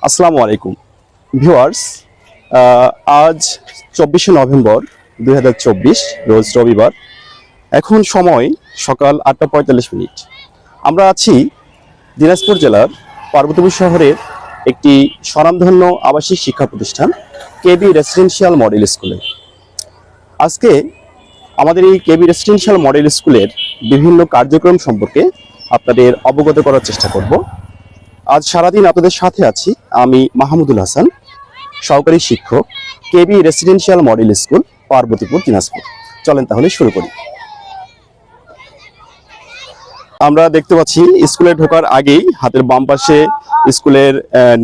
আসসালামু আলাইকুম ভিউয়ার্স, আজ 24শে নভেম্বর 2024 রোজ রবিবার। এখন সময় সকাল 8:45। আমরা আছি দিনাজপুর জেলার পার্বতীপুর শহরের একটি স্বনামধন্য আবাসিক শিক্ষা প্রতিষ্ঠান কেবি রেসিডেন্সিয়াল মডেল স্কুলে। আজকে আমাদের এই কেবি রেসিডেন্সিয়াল মডেল স্কুলের বিভিন্ন কার্যক্রম সম্পর্কে আপনাদের অবগত করার চেষ্টা করব। আজ সারাদিন আপনাদের সাথে আছি আমি মাহমুদুল হাসান, সহকারী শিক্ষক, KB residential model school, Parbatipur, Dinajpur. চলেন তাহলে শুরু করি। আমরা দেখতে পাচ্ছি স্কুলে ঢোকার আগেই হাতের বাম পাশে স্কুলের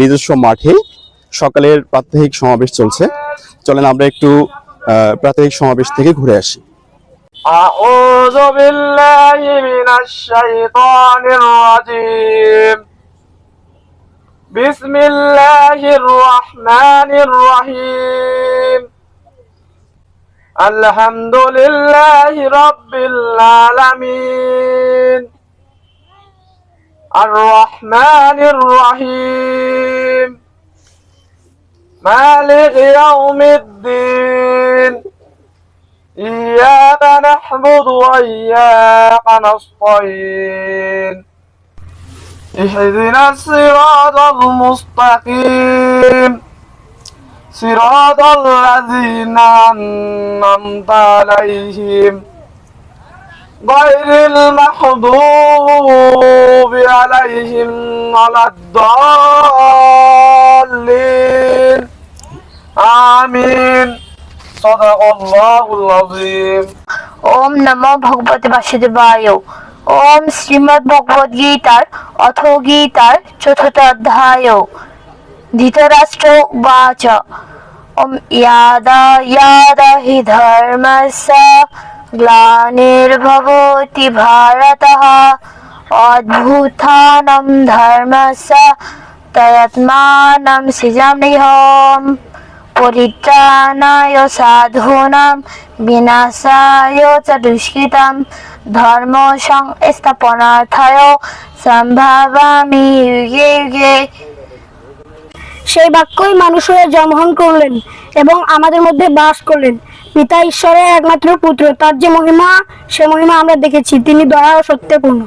নিজস্ব মাঠে সকালের প্রাত্যহিক সমাবেশ চলছে। চলেন আমরা একটু প্রাত্যহিক সমাবেশ থেকে ঘুরে আসি। أعوذ بالله من الشيطان الرجيم. بسم الله الرحمن الرحيم. الحمد لله رب العالمين. الرحمن الرحيم. مالك يوم الدين. إياك نعبد وإياك نستعين. اهدنا الصراط المستقيم صراط الذين أنعمت عليهم غير المغضوب عليهم ولا الضالين آمين صدق الله العظيم. ओम नमो भगवते वासुदेवाय। ओम श्रीमद् भगवद गीतार अथ गीतार चतुर्थ अध्याय। धृतराष्ट्र उवाच ओम यादा यादा हि धर्मस्य ग्लानिर्भवति भारतः अद्भुतानं धर्मस्य तदात्मानं सृजाम्यहम् परित्राणाय साधूनां विनाशाय च दुष्कृतां धर्म संस्थापनार्थाय সম্ভাবামি যুগে যুগে। সেই বাক্যই মানুষ হয়ে জন্মগ্রহণ করলেন এবং আমাদের মধ্যে বাস করলেন। পিতা ঈশ্বরের একমাত্র পুত্র, তার যে মহিমা, সে মহিমা আমরা দেখেছি। তিনি দয়া ও সত্যপূর্ণ।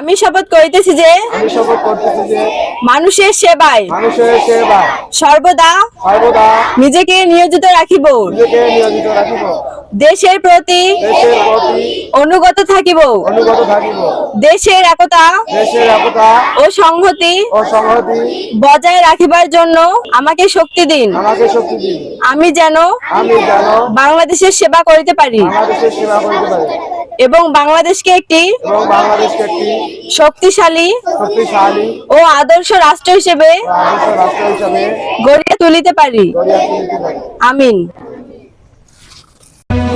আমি শপথ করিতেছি যে মানুষের সেবায় সর্বদা নিজেকে নিয়োজিত রাখিব, দেশের প্রতি অনুগত থাকিব, দেশের একতা ও সংহতি বজায় রাখিবার জন্য আমাকে শক্তি দিন। আমি যেন বাংলাদেশের সেবা করিতে পারি এবং বাংলাদেশকে একটি শক্তিশালী ও আদর্শ রাষ্ট্র হিসেবে গড়িয়া তুলিতে পারি। আমিন।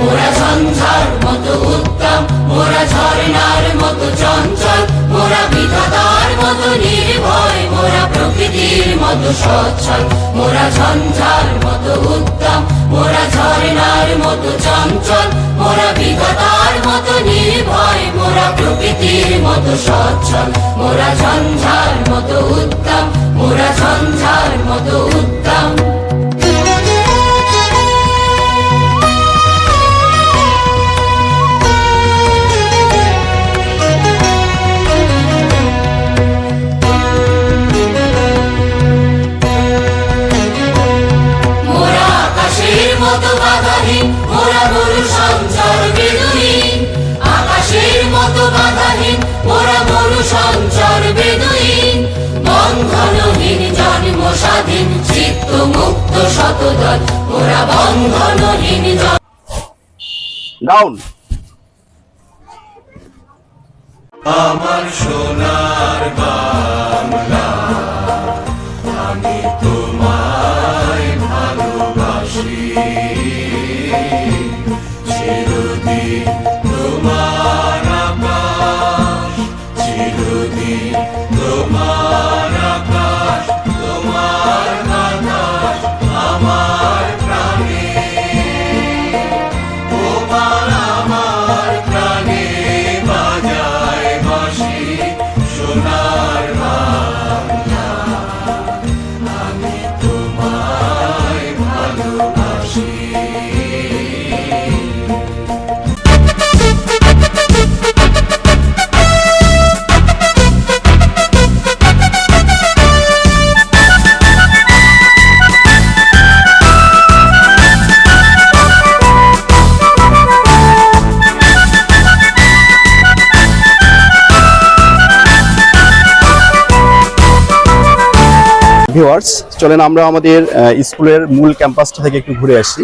মোরা ঝঞ্ঝার মতো উত্তম, মোরা ঝর্ণার মতো চঞ্চল, মোরা বিধাতার মতো নির্ভয়, মোরা প্রকৃতির মতো সচ্ছল। মোরা ঝঞ্ঝার মতো উত্তম, মোরা ঝর্ণার মতো চঞ্চল, মোরা বিধাতার মতো নির্ভয়, মোরা প্রকৃতির মতো সচ্ছল। মোরা ঝঞ্ঝার মতো উত্তম, মোরা ঝঞ্ঝার মতো উত্তম। মোরা মরু সঞ্চার বেদুইন, আকাশের মতো বাধাহীন, মোরা মরু সঞ্চার বেদুইন। বন্ধনহীন জন্ম স্বাধীন, চিত্ত মুক্ত শতদল, মোরা বন্ধনহীন ডাউন। আমার সোনার বাংলা, আমি তোমায় ভালোবাসি। চিরদিন তোমার আকাশ, চিরদিন তোমার আকাশ, তোমার বাতাস আমার প্রাণে, তোমার আমার প্রাণে বাজায় বাঁশি সোনার বাংলা। ভিউয়ার্স, চলেন আমরা আমাদের স্কুলের মূল ক্যাম্পাসটা থেকে একটু ঘুরে আসি।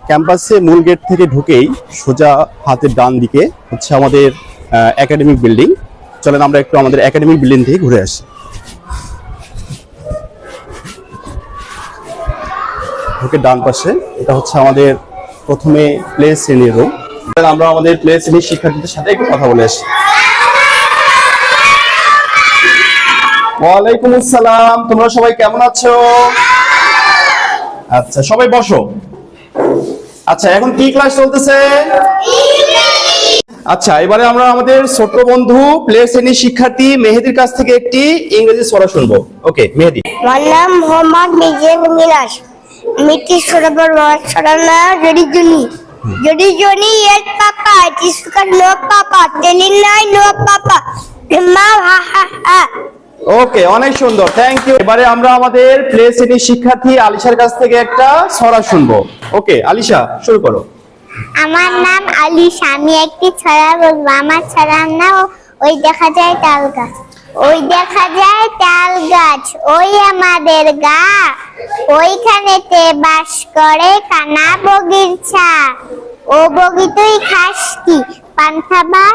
ক্যাম্পাসে মূল গেট থেকে ঢুকেই সোজা হাতের ডান দিকে হচ্ছে আমাদের একাডেমিক বিল্ডিং। চলেন আমরা একটু আমাদের একাডেমিক বিল্ডিং থেকে ঘুরে আসি। ঢুকে ডান পাশে এটা হচ্ছে আমাদের প্রথমে প্লে শ্রেণীর রুম। আমরা আমাদের প্লে শ্রেণীর শিক্ষার্থীদের সাথে একটু কথা বলে আসি। ওয়ালাইকুম আসসালাম, তোমরা সবাই কেমন আছো? আচ্ছা, সবাই বসো। আচ্ছা, এখন কি ক্লাস চলতেছে? আচ্ছা, এবারে আমরা আমাদের ছোট বন্ধু প্লে শ্রেণীর শিক্ষার্থী মেহেদির কাছ থেকে একটি ইংরেজি ছড়া শুনবো। ওকে মেহেদি। আমার নাম মোহাম্মদ মিজান মিরাজ। আমি একটি ছোট বড় ছড়ার নাম জড়ি জনি এর পাপা টিস্কার নো পাপা টেলিং নাই নো পাপা মা হা হা হা। ওকে, অনেক সুন্দর, থ্যাংক ইউ। এবারে আমরা আমাদের প্লে শ্রেণীর শিক্ষার্থী আলিশার কাছ থেকে একটা ছড়া শুনবো। ওকে আলিশা, শুরু করো। আমার নাম আলিশা, আমি একটি ছড়া বলবো। আমার ছড়ার নাম ওই দেখা যায় তাল গাছ। ওই দেখা যায় তাল গাছ, ওই আমাদের গা, ওইখানেতে বাস করে কানা বগির ছা। ও বগি তুই খাস কি, পান্থা বা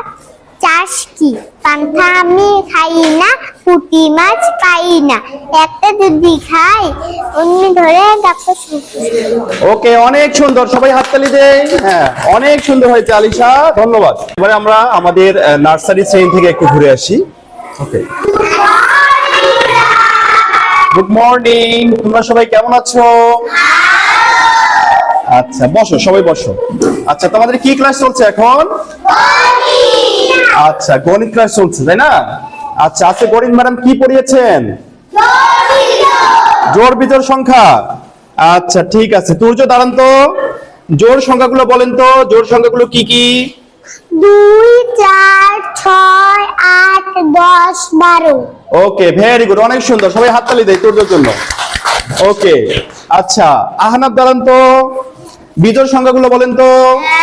চাষ কি? পান্থা আমি খাই না, পুঁটি মাছ পাই না, একটা যদি খাই অমনি ধরে ডাক্তার। ওকে, অনেক সুন্দর, সবাই হাততালি দেয়। হ্যাঁ, অনেক সুন্দর হয়েছে আলিশা, ধন্যবাদ। এবারে আমরা আমাদের নার্সারি শ্রেণী থেকে একটু ঘুরে আসি। ওকে, গুড মর্নিং, তোমরা সবাই কেমন আছো? আচ্ছা বসো, সবাই বসো। আচ্ছা, তোমাদের কি ক্লাস চলছে এখন? আচ্ছা, গণিত ক্লাস চলছে, তাই না? আচ্ছা, আজকে গণিত ম্যাডাম কি পড়িয়েছেন? জোড় বিজোড় সংখ্যা। আচ্ছা ঠিক আছে, তুর্য দাঁড়ান তো, জোড় সংখ্যাগুলো বলেন তো, জোড় সংখ্যাগুলো কি কি? 2 4 6 8 10 12। ওকে, ভেরি গুড, অনেক সুন্দর, সবাই হাততালি দেয় তুর্যর জন্য। ওকে, আচ্ছা আহনাব দাঁড়ান তো, বিজোড় সংখ্যাগুলো বলেন তো।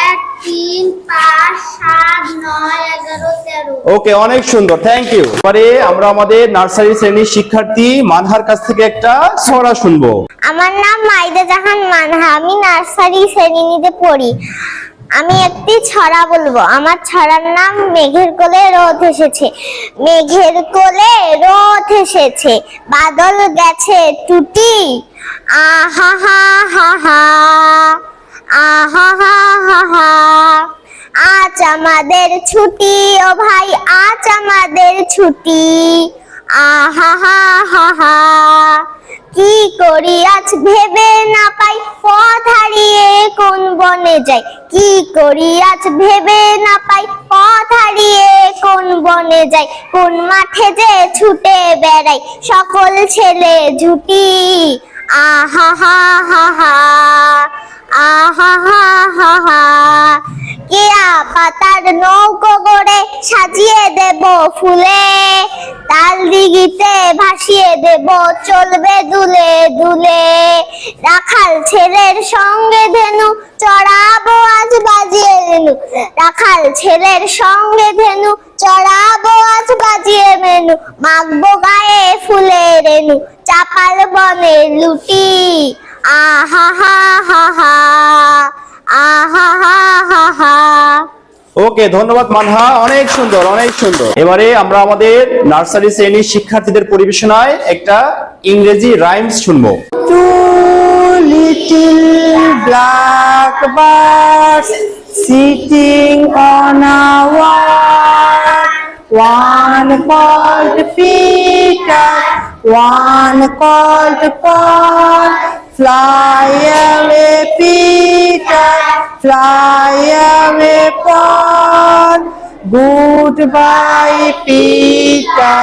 1 3 5 7 9 11 13। ওকে, অনেক সুন্দর, থ্যাংক ইউ। এবারে আমরা আমাদের নার্সারি শ্রেণীর শিক্ষার্থী মানহার কাছ থেকে একটা ছড়া শুনবো। আমার নাম মাইদা জাহান মানহা, আমি নার্সারি শ্রেণীতে পড়ি। আমি একটি ছড়া বলবো। আমার ছড়ার নাম মেঘের কোলে রোদ এসেছে। মেঘের কোলে রোদ এসেছে, বাদল গেছে টুটি, আহা হা হা হা, আহা হা হা হা। আজ আমাদের ছুটি ও ভাই, আজ আমাদের ছুটি, আহা হা হা হা। কি করি আজ ভেবে না পাই, পথ হারিয়ে কোন বনে যাই। কি করি আজ ভেবে না পাই, পথ হারিয়ে কোন বনে যাই। কোন মাঠে যে ছুটে বেড়াই, সকল ছেলে জুটি, আহা হা হা হা, আহা হা হা হা। কেয়া পাতার নৌকো গড়ে সাজিয়ে দেব ফুলে, তাল দিঘিতে ভাসিয়ে দেব চলবে দুলে দুলে। রাখাল ছেলের সঙ্গে ধেনু চড়াবো আজ বাজিয়ে মেনু, রাখাল ছেলের সঙ্গে ধেনু চড়াবো আজ বাজিয়ে মেনু। মাখবো গায়ে ফুলের রেণু, চাপাল বনে লুটি, আহা হা হা হা, আহা হা হা হা। ওকে, ধন্যবাদ মানহা, অনেক সুন্দর, অনেক সুন্দর। এবারে আমরা আমাদের নার্সারি শ্রেণীর শিক্ষার্থীদের পরিবেশনায় একটা ইংরেজি রাইমস শুনবো। Two little blackbirds sitting on a wall. One called Peter, one called Paul. Fly away, Peter, fly away, Paul. Goodbye, Peter,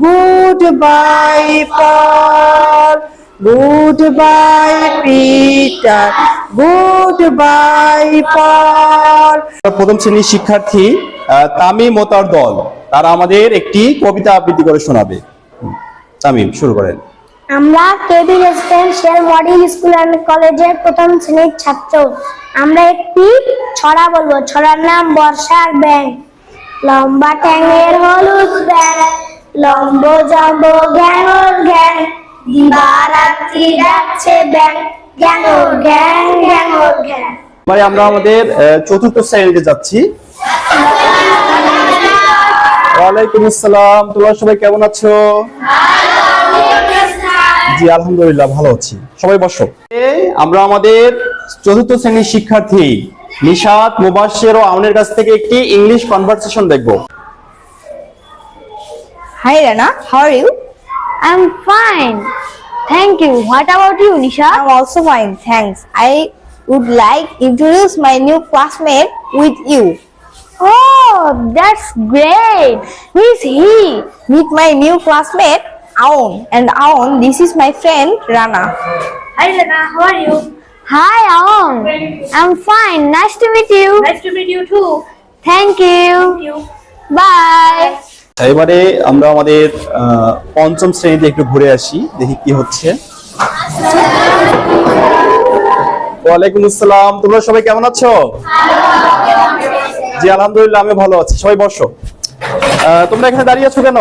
goodbye, Paul. Goodbye, Peter, goodbye, Paul. প্রথম শ্রেণীর শিক্ষার্থী তামিম ও তার দল, তারা আমাদের একটি কবিতা আবৃত্তি করে শোনাবে। তামিম, শুরু করেন। আমরা কেবি রেসিডেন্সিয়াল মডেল স্কুল অ্যান্ড কলেজের প্রথম শ্রেণীর ছাত্র। আমরা একটি ছড়া বলবো। ছড়ার নাম বর্ষার ব্যাঙ। লম্বা ঠ্যাঙের হলুদ ব্যাঙ, লম্ব জম্ব ঘ্যাঙর ঘ্যাঙ, পাখি ডাকছে ব্যাং গ্যাং ও গ্যাং গ্যাং ও গ্যাং। এবারে আমরা আমাদের চতুর্থ শ্রেণীতে যাচ্ছি। ওয়ালাইকুম আসসালাম, তোমরা সবাই কেমন আছো? জি আলহামদুলিল্লাহ ভালো আছি। সবাই বসো। আমরা আমাদের চতুর্থ শ্রেণীর শিক্ষার্থী নিশাত, মুবাশশির ও আউনের কাছ থেকে একটি ইংলিশ কনভারসেশন দেখব। Hi Rana, how are you? I'm fine. Thank you. What about you, Nisha? I'm also fine, thanks. I would like to introduce my new classmate with you. Oh, that's great. Who is he? Meet my new classmate, Aun. And Aun, this is my friend, Rana. Hi Rana, how are you? Hi Aun. I'm fine. Nice to meet you. Nice to meet you too. Thank you. Bye. এবারে আমরা আমাদের পঞ্চম শ্রেণীতে একটু ঘুরে আসি, দেখি কি হচ্ছে। ওয়ালাইকুম আসসালাম, তোমরা সবাই কেমন আছো? জি আলহামদুলিল্লাহ আমি ভালো আছি। সবাই বসো। তোমরা এখানে দাঁড়িয়ে আছো কেন?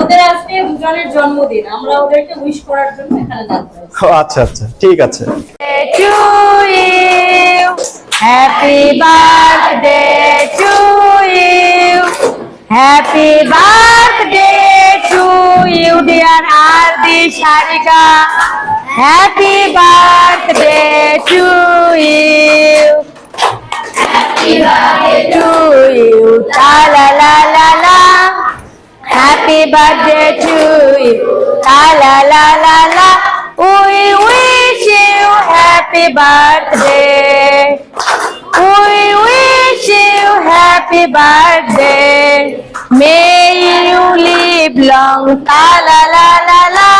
ওদের আজকে দুজনের জন্মদিন, আমরা ওদেরকে উইশ করার জন্য এখানে দাঁড়িয়ে আছি। আচ্ছা আচ্ছা ঠিক আছে। To you, happy birthday to you, happy birthday to you, dear Ardi Sharika. Happy birthday to you. Happy birthday to you. La la la la la. Happy birthday to you. La la la la la. We wish you happy birthday. We wish you happy birthday. May you live long. La la la la la.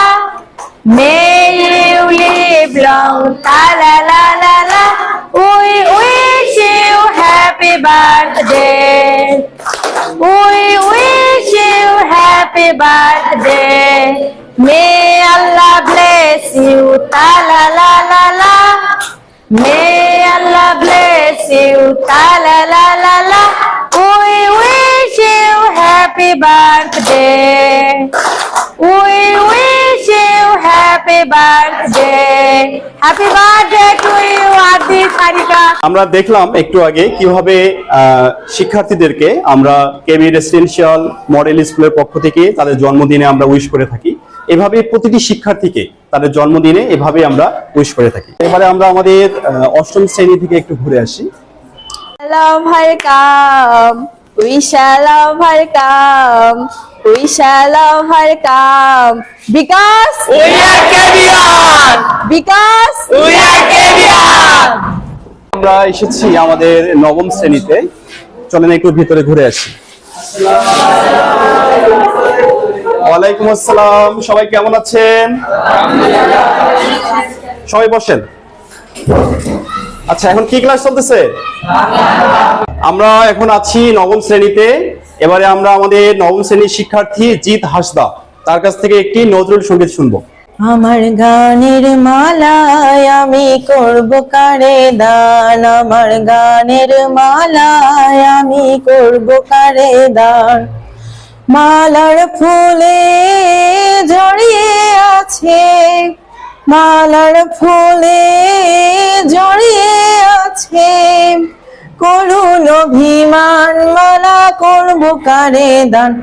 May you live long. La la la la la. We wish you happy birthday. We wish you happy birthday. May Allah bless you. Ta la la la la. May Allah bless you. Ta la la la la. We wish you happy birthday. We wish you happy birthday. Happy birthday to you, Ardi Sharika. আমরা দেখলাম একটু আগে কিভাবে শিক্ষার্থীদেরকে আমরা কেবি residential model স্কুলের পক্ষ থেকে তাদের জন্মদিনে আমরা উইশ করে থাকি। এভাবে প্রতিটি শিক্ষার্থীকে তাদের জন্মদিনে এভাবে আমরা উইশ করে থাকি। এবারে আমরা আমাদের অষ্টম শ্রেণী থেকে একটু ঘুরে আসি। Love her come, we shall love her come, we shall love her come, because we are Kevian, because we are Kevian. আমরা এসেছি আমাদের নবম শ্রেণীতে, চলেন একটু ভিতরে ঘুরে আসি। ওয়ালাইকুম আসসালাম, সবাই কেমন আছেন? সবাই বসেন। আচ্ছা এখন কি ক্লাস চলতেছে? আমরা এখন আছি নবম শ্রেণীতে। এবারে আমরা আমাদের নবম শ্রেণীর শিক্ষার্থী জিৎ হাসদা, তার কাছ থেকে একটি নজরুল সঙ্গীত শুনবো। আমার গানের মালায় আমি করব কারে দান, আমার গানের মালায় আমি করব কারে দান। মালার ফুলে জড়িয়ে আছে, মালার ফুলে জড়িয়ে আছে করুণ অভিমান, মালা করব কারে দান।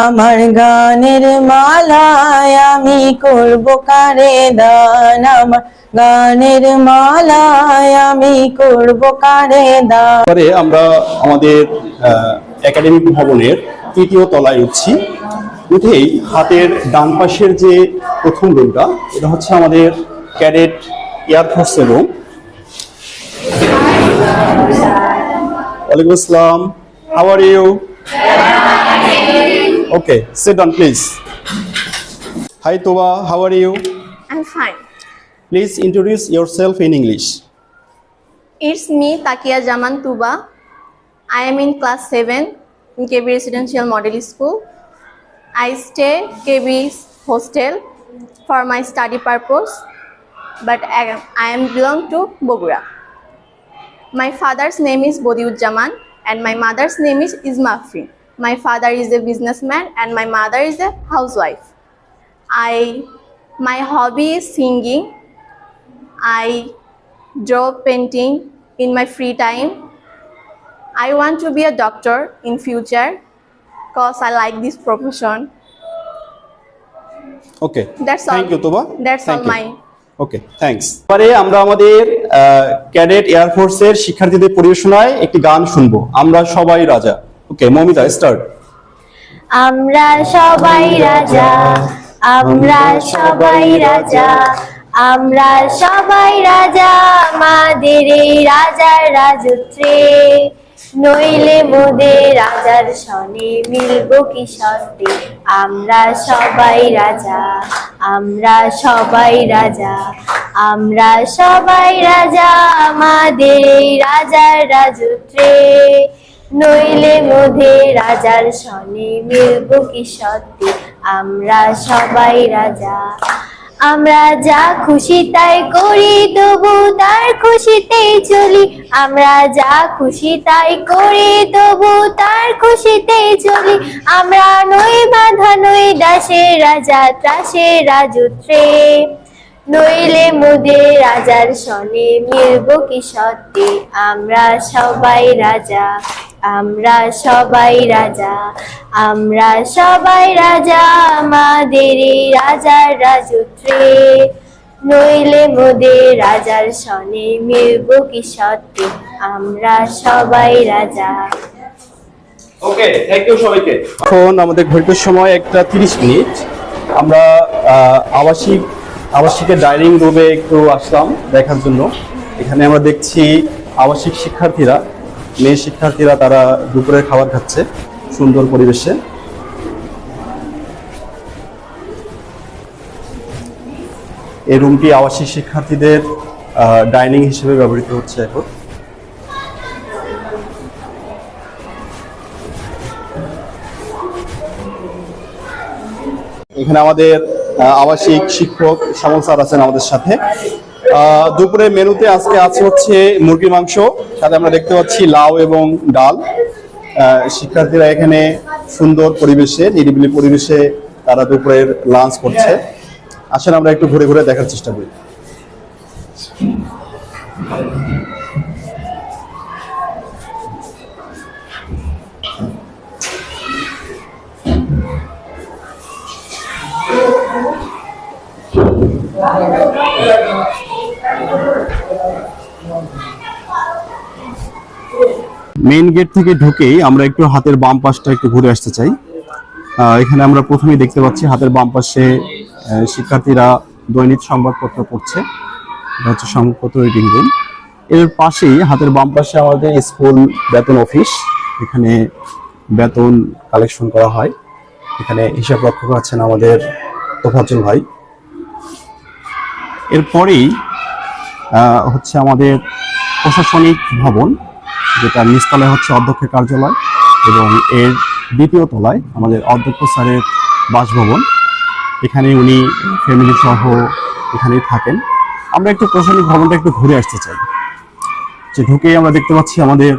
আমার গানের মালায় আমি করব কারে দান, আমার গানের মালায় আমি করব কারে দান। পরে আমরা আমাদের একাডেমিক ভবনের তৃতীয় তলায় উঠছি। উঠেই হাতের ডান পাশের যে প্রথম রুমটা, এটা হচ্ছে আমাদের ক্যাডেট এয়ারফোর্সের রুম। ওয়ালাইকুম আসসালাম, how are you? Okay, sit down please. Hi Toba, how are you? I'm fine. Please introduce yourself in English. It's me, Takia Jaman Tuba. I am in class 7 in KB Residential Model School. I stay KB's hostel for my study purpose, but I am belong to Bogura. My father's name is Bodiujjaman and my mother's name is Isma Afrin. My father is a businessman and my mother is a housewife. I My hobby is singing. I draw painting in my free time. I want to be a doctor in future because I like this profession. Okay, That's all. Thank you তোবা। That's Thank all you. mine. Okay, thanks. এবারে আমরা আমাদের cadet এয়ারফোর্সের শিক্ষার্থীদের পরিবেশনায় একটি গান শুনবো, আমরা সবাই রাজা। ওকে মমিতা, স্টার্ট। আমরা সবাই রাজা, আমরা সবাই রাজা, আমরা সবাই রাজা, আমাদের এই রাজার রাজত্বে, নইলে মোদের রাজার সনে মিলবো কি সত্যি। আমরা সবাই রাজা, আমরা সবাই রাজা, আমরা সবাই রাজা, আমাদের এই রাজার রাজত্বে, নইলে মোধে রাজার সনে মিলবো কি সত্যি। আমরা সবাই রাজা, আমরা যা খুশি তাই করি তবু তার খুশিতেই চলি। আমরা যা খুশি তাই করি তবু তার খুশিতেই চলি। আমরা নই বাঁধা নই দাসে, রাজা ত্রাসে রাজত্রে, নইলে মোদের রাজার সনে মিলবো কি সত্যি। আমরা সবাই রাজা, আমরা সবাই রাজা, আমরা সবাই রাজা, আমাদের এই রাজার রাজত্রে, নইলে মোদের রাজার সনে মিলবো কি সত্যি। আমরা সবাই রাজা। ওকে, থ্যাংক ইউ সবাইকে। এখন আমাদের ঘড়িতে সময় 1:30। আমরা আবাসিকের ডাইনিং রুমে একটু আসলাম দেখার জন্য। এখানে আমরা দেখছি আবাসিক শিক্ষার্থীরা, মেয়ে শিক্ষার্থীরা তারা দুপুরের খাবার খাচ্ছে সুন্দর পরিবেশে। এই রুমটি আবাসিক শিক্ষার্থীদের ডাইনিং হিসেবে ব্যবহৃত হচ্ছে এখন। এখানে আমাদের আবাসিক শিক্ষক শ্যামল স্যার আছেন আমাদের সাথে। দুপুরের মেনুতে আজকে আছে হচ্ছে মুরগির মাংস, সাথে আমরা দেখতে পাচ্ছি লাউ এবং ডাল। শিক্ষার্থীরা এখানে সুন্দর পরিবেশে, নিরিবিলি পরিবেশে তারা দুপুরের লাঞ্চ করছে। আসলে আমরা একটু ঘুরে ঘুরে দেখার চেষ্টা করি। মেইন গেট থেকে ঢুকেই আমরা একটু হাতের বাম পাশটা একটু ঘুরে আসতে চাই। এখানে আমরা প্রথমেই দেখতে পাচ্ছি হাতের বাম পাশে শিক্ষার্থীরা দৈনিক সংবাদপত্র পড়ছে। এটা হচ্ছে সংবাদপত্র রিডিং রুম। এর পাশেই হাতের বাম পাশে আমাদের স্কুল বেতন অফিস, এখানে বেতন কালেকশন করা হয়। এখানে হিসাব রক্ষক আছেন আমাদের তোফাজ্জল ভাই। এরপরেই হচ্ছে আমাদের প্রশাসনিক ভবন, যেটা নিচতলায় হচ্ছে অধ্যক্ষের কার্যালয় এবং এর দ্বিতীয় তলায় আমাদের অধ্যক্ষ স্যারের বাসভবন। এখানে উনি ফ্যামিলি সহ এখানেই থাকেন। আমরা একটু প্রশাসনিক ভবনটা একটু ঘুরে আসতে চাই। যে ঢুকেই আমরা দেখতে পাচ্ছি আমাদের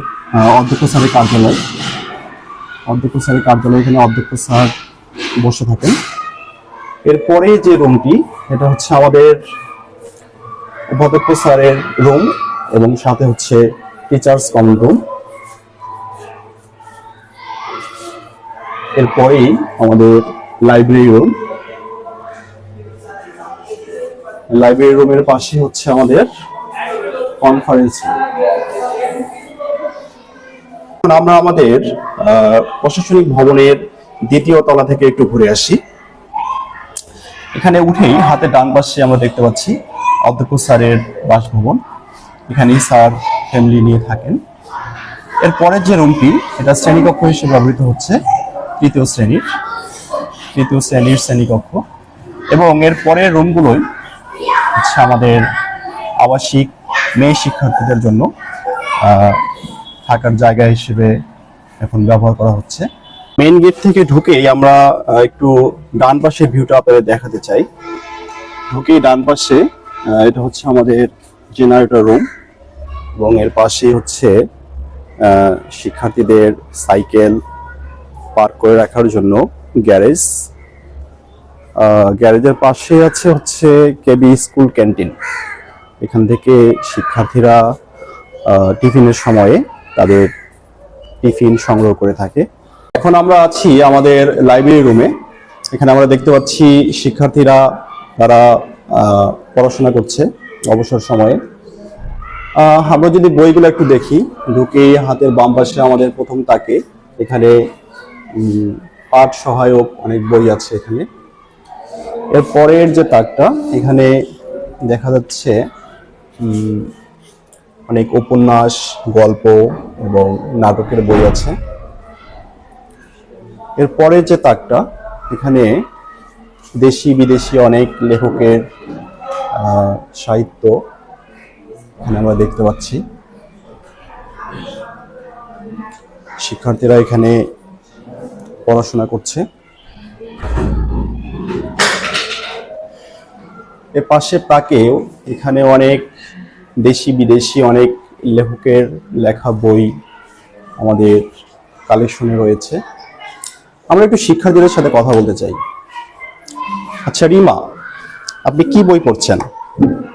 অধ্যক্ষ স্যারের কার্যালয়। অধ্যক্ষ স্যারের কার্যালয়, এখানে অধ্যক্ষ স্যার বসে থাকেন। এরপরে যে রুমটি, এটা হচ্ছে আমাদের উপাধ্যক্ষ স্যারের রুম এবং সাথে হচ্ছে টিচার্স কমন রুম। এরপরেই আমাদের লাইব্রেরি রুম। লাইব্রেরি রুমের পাশে হচ্ছে আমাদের কনফারেন্স রুম। আমরা আমাদের প্রশাসনিক ভবনের দ্বিতীয় তলা থেকে একটু ঘুরে আসি। এখানে উঠেই হাতে ডান পাশে আমরা দেখতে পাচ্ছি অধ্যক্ষ স্যারের বাসভবন। এখানেই স্যার ফ্যামিলি নিয়ে থাকেন। এরপরের যে রুমটি, এটা শ্রেণীকক্ষ হিসেবে ব্যবহৃত হচ্ছে, তৃতীয় শ্রেণীর শ্রেণীকক্ষ। এবং এর পরের রুমগুলোই হচ্ছে আমাদের আবাসিক মেয়ে শিক্ষার্থীদের জন্য থাকার জায়গা হিসেবে এখন ব্যবহার করা হচ্ছে। মেইন গেট থেকে ঢুকেই আমরা একটু ডান পাশের ভিউটা আপনাদের দেখাতে চাই। ঢুকেই ডান পাশে এটা হচ্ছে আমাদের জেনারেটর রুম এবং এর পাশে হচ্ছে শিক্ষার্থীদের সাইকেল পার্ক করে রাখার জন্য গ্যারেজ। গ্যারেজের পাশে হচ্ছে কেবি স্কুল ক্যান্টিন। এখান থেকে শিক্ষার্থীরা টিফিনের সময়ে তাদের টিফিন সংগ্রহ করে থাকে। এখন আমরা আছি আমাদের লাইব্রেরি রুমে। এখানে আমরা দেখতে পাচ্ছি শিক্ষার্থীরা তারা পড়াশোনা করছে অবসর সময়ে। আমরা যদি বইগুলো একটু দেখি, ঢুকে হাতের বাম পাশে আমাদের প্রথম তাকে এখানে পাঠ সহায়ক অনেক বই আছে এখানে। এর পরের যে তাকটা, এখানে দেখা যাচ্ছে অনেক উপন্যাস, গল্প এবং নাটকের বই আছে। এর পরের যে তাকটা, এখানে দেশি বিদেশি অনেক লেখকের সাহিত্য এখানে আমরা দেখতে পাচ্ছি। শিক্ষার্থীরা এখানে পড়াশোনা করছে। এর পাশে তাকেও এখানে অনেক দেশি বিদেশি অনেক লেখকের লেখা বই আমাদের কালেকশনে রয়েছে। আমরা একটু শিক্ষার্থীদের সাথে কথা বলতে চাই। আচ্ছা রিমা, আপনি কি বই পড়ছেন?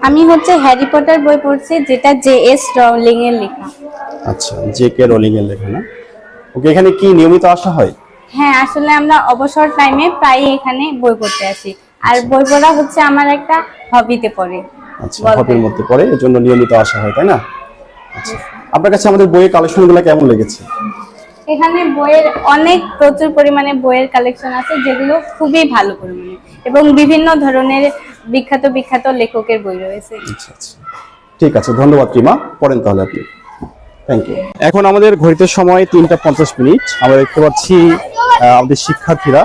আমি হচ্ছে হ্যারি পটার বই পড়ছি, যেটা জে.এস. রাউলিং এর লেখা। আচ্ছা, জে.কে. রোলিং এর লেখা না? ওকে, এখানে কি নিয়মিত আসা হয়? হ্যাঁ, আসলে আমরা অবসর টাইমে প্রায় এখানে বই পড়তে আসি। আর বই পড়া হচ্ছে আমার একটা হবিতে পড়ে। আচ্ছা, হবির মধ্যে পড়ে, এজন্য নিয়মিত আসা হয়, তাই না? আচ্ছা, আপনার কাছে আমাদের বইয়ের কালেকশনগুলো কেমন লেগেছে? এখানে বইয়ের প্রচুর পরিমাণে বইয়ের কালেকশন আছে, যেগুলো খুবই ভালো পরিমাণে, এবং বিভিন্ন ধরনের বিখ্যাত লেখকের বই রয়েছে। আচ্ছা আচ্ছা, ঠিক আছে, ধন্যবাদ রিমা। পড়েন তাহলে আপনি। Thank you. এখন আমাদের ঘড়িতে সময় 3:50। আমরা দেখতে পাচ্ছি আমাদের শিক্ষার্থীরা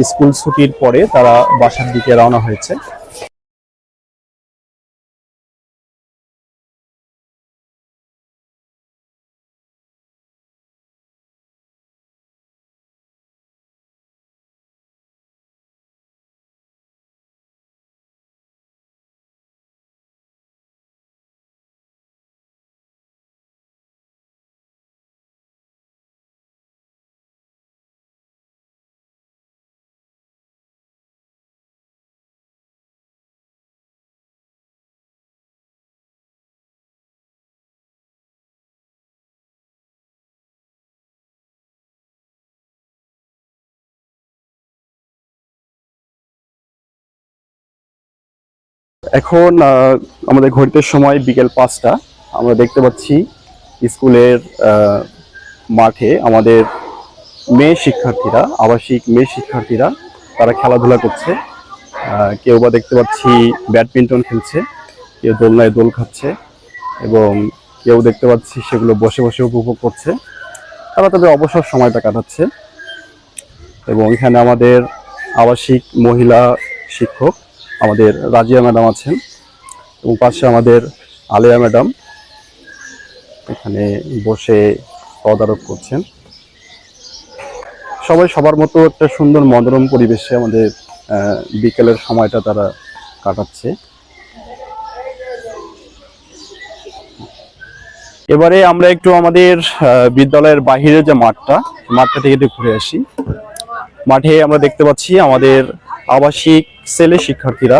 স্কুল ছুটির পরে তারা বাসার দিকে রওনা হয়েছে। এখন আমাদের ঘড়িতে সময় বিকেল 5টা। আমরা দেখতে পাচ্ছি স্কুলের মাঠে আমাদের মেয়ে শিক্ষার্থীরা, আবাসিক মেয়ে শিক্ষার্থীরা তারা খেলাধুলা করছে। কেউ বা দেখতে পাচ্ছি ব্যাডমিন্টন খেলছে, কেউ দোলনায় দোল খাচ্ছে, এবং কেউ দেখতে পাচ্ছি সেগুলো বসে বসে উপভোগ করছে। তারা তাদের অবসর সময়টা কাটাচ্ছে। এবং এখানে আমাদের আবাসিক মহিলা শিক্ষক আমাদের রাজিয়া ম্যাডাম আছেন, এবং পাশে আমাদের আলিয়া ম্যাডাম এখানে বসে তদারক করছেন। সবাই সবার মতো একটা সুন্দর মনোরম পরিবেশে আমাদের বিকেলের সময়টা তারা কাটাচ্ছে। এবারে আমরা একটু আমাদের বিদ্যালয়ের বাহিরে যে মাঠটা থেকে একটু ঘুরে আসি। মাঠে আমরা দেখতে পাচ্ছি আমাদের আবাসিক ছেলে শিক্ষার্থীরা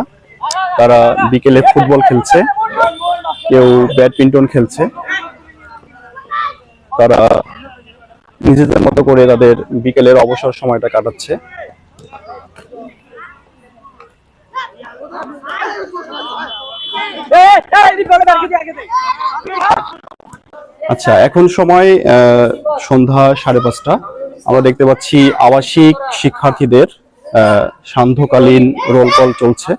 তারা বিকেলে ফুটবল খেলছে, কেউ ব্যাডমিন্টন খেলছে। তারা নিজেদের মতো করে তাদের বিকেলের অবসর সময়টা কাটাচ্ছে। আচ্ছা, এখন সময় সন্ধ্যা 5:30। আমরা দেখতে পাচ্ছি আবাসিক শিক্ষার্থীদের সান্ধ্যকালীন রোল কল চলছে।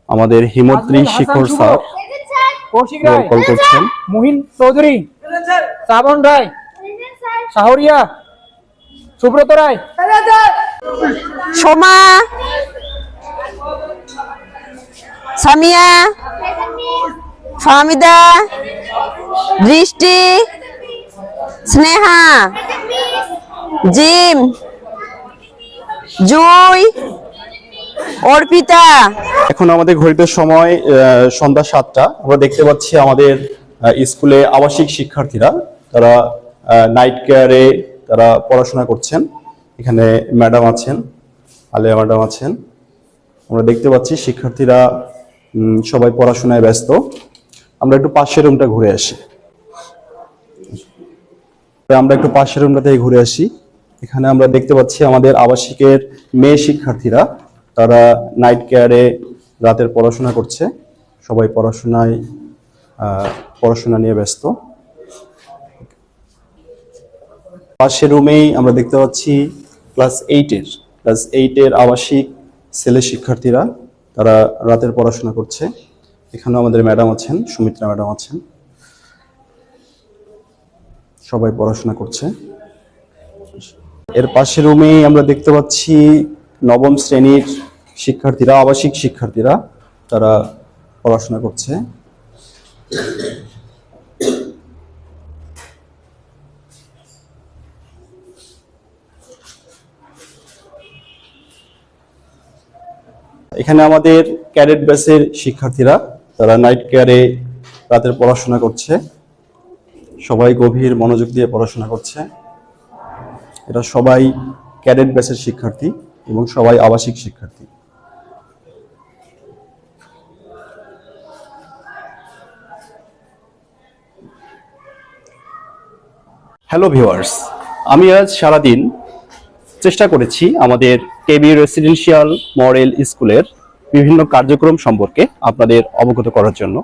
আমাদের হিমদ্রি শিখর স্যার রোল কল করছেন। মুহিন চৌধুরী, শ্রাবণ রায়, শাহরিয়া, সুব্রত রায়, সোমা, সামিয়া, ফাহমিদা, দৃষ্টি, স্নেহা, জিম, জুই, অর্পিতা। এখন আমাদের ঘড়িতে সময় সন্ধ্যা 7টা। আমরা দেখতে পাচ্ছি আমাদের স্কুলে আবাসিক শিক্ষার্থীরা তারা নাইট কেয়ারে তারা পড়াশোনা করছেন। এখানে ম্যাডাম আছেন আলেয়া ম্যাডাম আছেন। আমরা দেখতে পাচ্ছি শিক্ষার্থীরা সবাই পড়াশোনায় ব্যস্ত। আমরা একটু পাশের রুমটা ঘুরে আসি। এখানে আমরা দেখতে পাচ্ছি আমাদের আবাসিকের মেয়ে শিক্ষার্থীরা, তারা নাইট কেয়ারে রাতের পড়াশোনা করছে। সবাই পড়াশোনা নিয়ে ব্যস্ত। পাশের রুমেই আমরা দেখতে পাচ্ছি ক্লাস 8-এর আবাসিক ছেলে শিক্ষার্থীরা, তারা রাতের পড়াশোনা করছে। এখানে আমাদের ম্যাডাম আছেন, সুমিত্রা ম্যাডাম আছেন, সবাই পড়াশোনা করছে। এর পাশের রুমেই আমরা দেখতে পাচ্ছি নবম শ্রেণীর শিক্ষার্থীরা, আবাসিক শিক্ষার্থীরা, তারা পড়াশোনা করছে। এখানে আমাদের ক্যাডেট ব্যাচের শিক্ষার্থীরা, তারা নাইট কেয়ারে রাতের পড়াশোনা করছে। সবাই গভীর মনোযোগ দিয়ে পড়াশোনা করছে। এরা সবাই ক্যাডেট ব্যাচের শিক্ষার্থী এবং সবাই আবাসিক শিক্ষার্থী। হ্যালো ভিউয়ার্স, আমি আজ সারাদিন চেষ্টা করেছি আমাদের কেবি রেসিডেন্সিয়াল মডেল স্কুলের বিভিন্ন কার্যক্রম সম্পর্কে আপনাদের অবগত করার জন্য।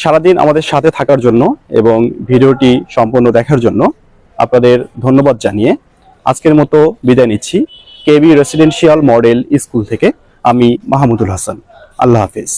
সারাদিন আমাদের সাথে থাকার জন্য এবং ভিডিওটি সম্পূর্ণ দেখার জন্য আপনাদের ধন্যবাদ জানিয়ে আজকের মতো বিদায় নিচ্ছি কেবি রেসিডেন্সিয়াল মডেল স্কুল থেকে। আমি মাহমুদুল হাসান। আল্লাহ হাফেজ।